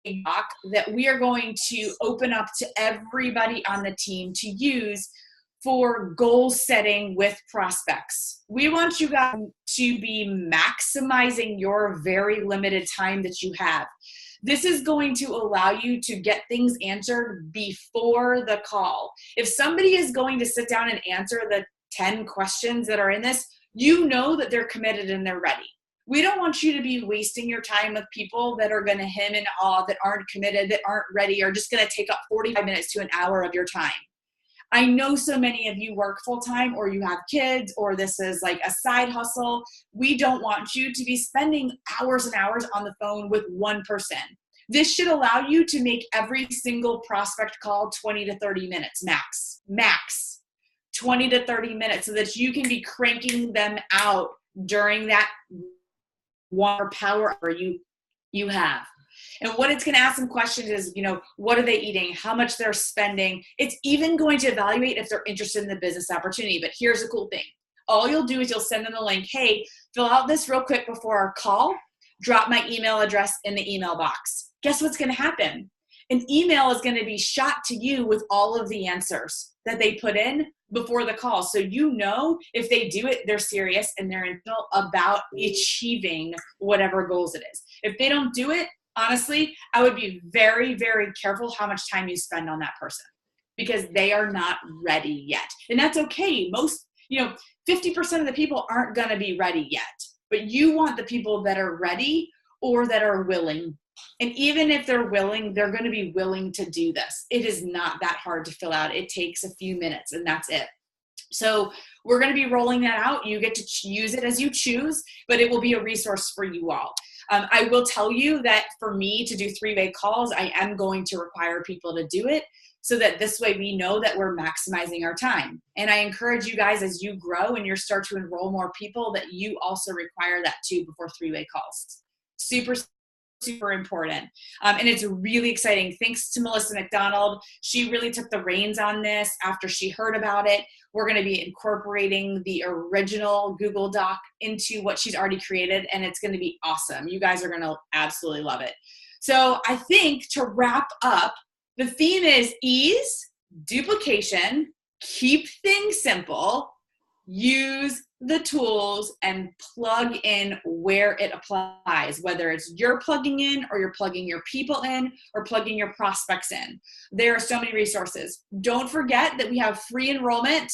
a doc that we are going to open up to everybody on the team to use for goal setting with prospects. We want you guys to be maximizing your very limited time that you have. This is going to allow you to get things answered before the call. If somebody is going to sit down and answer the 10 questions that are in this, you know that they're committed and they're ready. We don't want you to be wasting your time with people that are going to hem and haw, that aren't committed, that aren't ready, or just going to take up 45 minutes to an hour of your time. I know so many of you work full-time, or you have kids, or this is like a side hustle. We don't want you to be spending hours and hours on the phone with one person. This should allow you to make every single prospect call 20 to 30 minutes max 20 to 30 minutes, so that you can be cranking them out during that one power hour you have. And what it's going to ask them questions is, what are they eating? How much they're spending? It's even going to evaluate if they're interested in the business opportunity. But here's the cool thing. All you'll do is you'll send them the link. Hey, fill out this real quick before our call. Drop my email address in the email box. Guess what's going to happen? An email is going to be shot to you with all of the answers that they put in before the call. So if they do it, they're serious and they're about achieving whatever goals it is. If they don't do it, honestly, I would be very, very careful how much time you spend on that person, because they are not ready yet. And that's okay. 50% of the people aren't going to be ready yet, but you want the people that are ready or that are willing. And even if they're willing, they're going to be willing to do this. It is not that hard to fill out. It takes a few minutes and that's it. So we're going to be rolling that out. You get to use it as you choose, but it will be a resource for you all. I will tell you that for me to do 3-way calls, I am going to require people to do it, so that this way we know that we're maximizing our time. And I encourage you guys, as you grow and you start to enroll more people, that you also require that too before 3-way calls. Super important. And it's really exciting. Thanks to Melissa McDonald. She really took the reins on this after she heard about it. We're going to be incorporating the original Google Doc into what she's already created, and it's going to be awesome. You guys are going to absolutely love it. So I think to wrap up, the theme is ease, duplication, keep things simple, use the tools, and plug in where it applies, whether it's you're plugging in or you're plugging your people in or plugging your prospects in. There are so many resources. Don't forget that we have free enrollment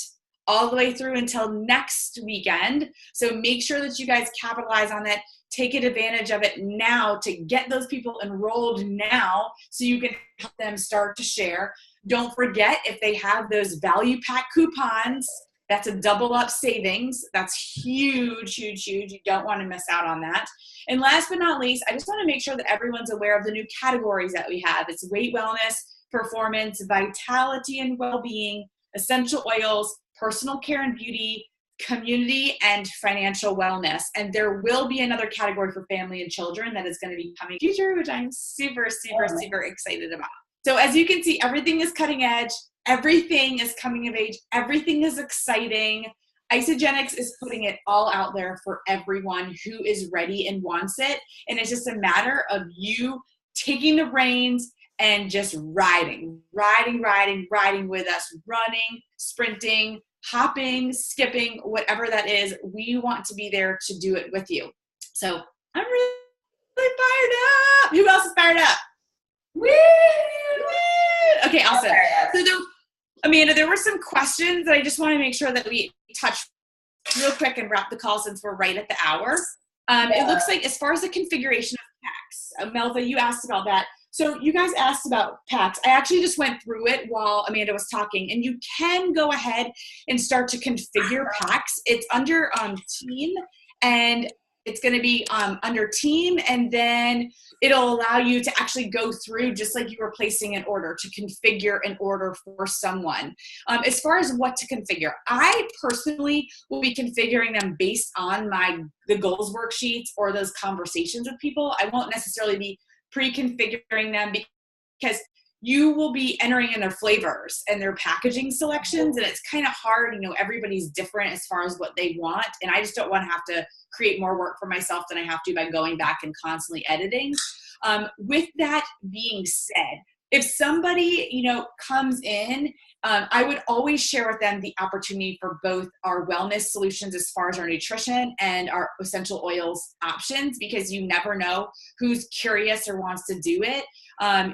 all the way through until next weekend. So make sure that you guys capitalize on that. Take advantage of it now to get those people enrolled now so you can help them start to share. Don't forget, if they have those value pack coupons, that's a double up savings. That's huge, huge, huge. You don't want to miss out on that. And last but not least, I just want to make sure that everyone's aware of the new categories that we have. It's weight wellness, performance, vitality and well-being, essential oils, personal care and beauty, community, and financial wellness. And there will be another category for family and children that is going to be coming in the future, which I'm super, super, super excited about. So as you can see, everything is cutting edge. Everything is coming of age. Everything is exciting. Isagenix is putting it all out there for everyone who is ready and wants it. And it's just a matter of you taking the reins and just riding with us, running, sprinting, hopping, skipping, whatever that is. We want to be there to do it with you. So I'm really fired up. Who else is fired up? Woo! Okay, awesome. So Amanda, there were some questions that I just want to make sure that we touch real quick and wrap the call since we're right at the hour. It looks like as far as the configuration of packs, Melva, you asked about that. So you guys asked about packs. I actually just went through it while Amanda was talking, and you can go ahead and start to configure packs. It's under team, and it's going to be under team, and then it'll allow you to actually go through just like you were placing an order to configure an order for someone. As far as what to configure, I personally will be configuring them based on the goals worksheets or those conversations with people. I won't necessarily be pre-configuring them because you will be entering in their flavors and their packaging selections. And it's kind of hard, everybody's different as far as what they want. And I just don't want to have to create more work for myself than I have to by going back and constantly editing. With that being said, if somebody, comes in, I would always share with them the opportunity for both our wellness solutions as far as our nutrition and our essential oils options, because you never know who's curious or wants to do it.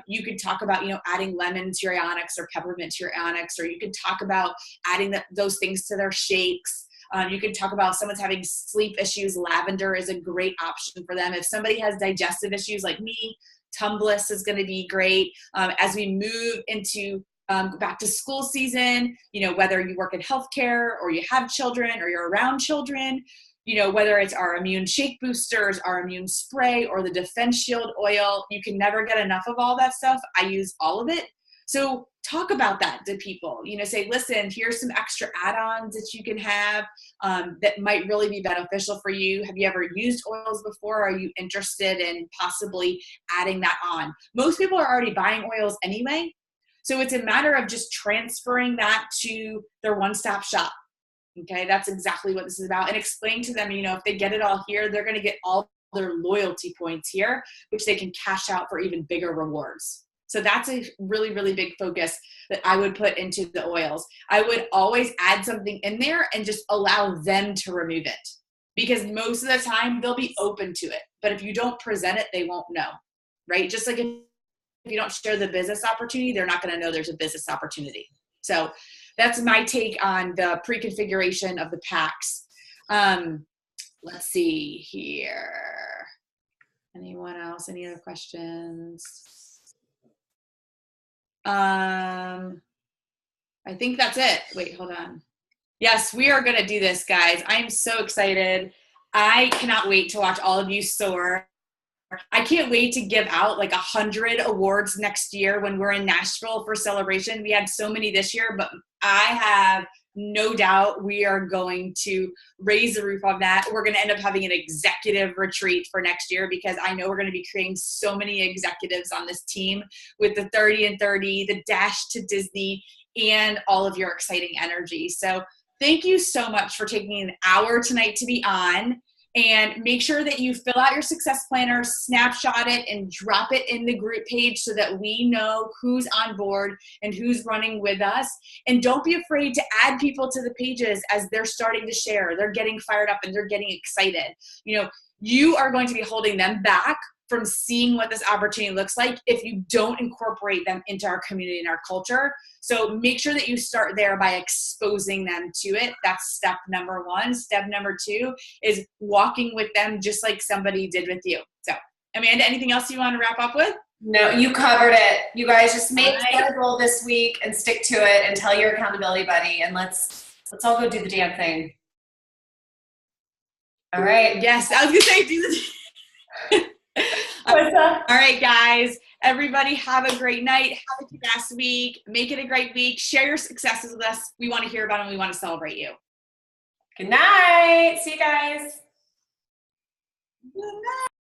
You could talk about, adding lemon to your ionics or peppermint to your ionics, or you could talk about adding those things to their shakes. You could talk about if someone's having sleep issues, lavender is a great option for them. If somebody has digestive issues like me, Tumbliss is going to be great. As we move into back to school season, whether you work in healthcare or you have children or you're around children, whether it's our immune shake boosters, our immune spray, or the Defense Shield oil, you can never get enough of all that stuff. I use all of it. So talk about that to people, say, listen, here's some extra add-ons that you can have that might really be beneficial for you. Have you ever used oils before? Are you interested in possibly adding that on? Most people are already buying oils anyway. So it's a matter of just transferring that to their one-stop shop. Okay, that's exactly what this is about. And explain to them, if they get it all here, they're going to get all their loyalty points here, which they can cash out for even bigger rewards. So that's a really, really big focus that I would put into the oils. I would always add something in there and just allow them to remove it, because most of the time they'll be open to it. But if you don't present it, they won't know, right? Just like if you don't share the business opportunity, they're not going to know there's a business opportunity. So that's my take on the pre-configuration of the packs. Let's see here. Anyone else? Any other questions? I think that's it. Wait, hold on. Yes, we are going to do this, guys. I'm so excited. I cannot wait to watch all of you soar. I can't wait to give out like 100 awards next year when we're in Nashville for celebration. We had so many this year, but I have no doubt we are going to raise the roof on that. We're going to end up having an executive retreat for next year, because I know we're going to be creating so many executives on this team with the 30 and 30, the dash to Disney, and all of your exciting energy. So thank you so much for taking an hour tonight to be on. And make sure that you fill out your success planner, snapshot it, and drop it in the group page so that we know who's on board and who's running with us. And don't be afraid to add people to the pages as they're starting to share. They're getting fired up and they're getting excited. You are going to be holding them back from seeing what this opportunity looks like if you don't incorporate them into our community and our culture. So make sure that you start there by exposing them to it. That's step number one. Step number two is walking with them just like somebody did with you. So Amanda, anything else you want to wrap up with? No, you covered it. You guys just make a goal this week and stick to it and tell your accountability buddy, and let's all go do the damn thing. All right. Yes, I was going to say do the all right, guys. Everybody have a great night. Have a kick-ass week. Make it a great week. Share your successes with us. We want to hear about them. We want to celebrate you. Good night. See you guys. Good night.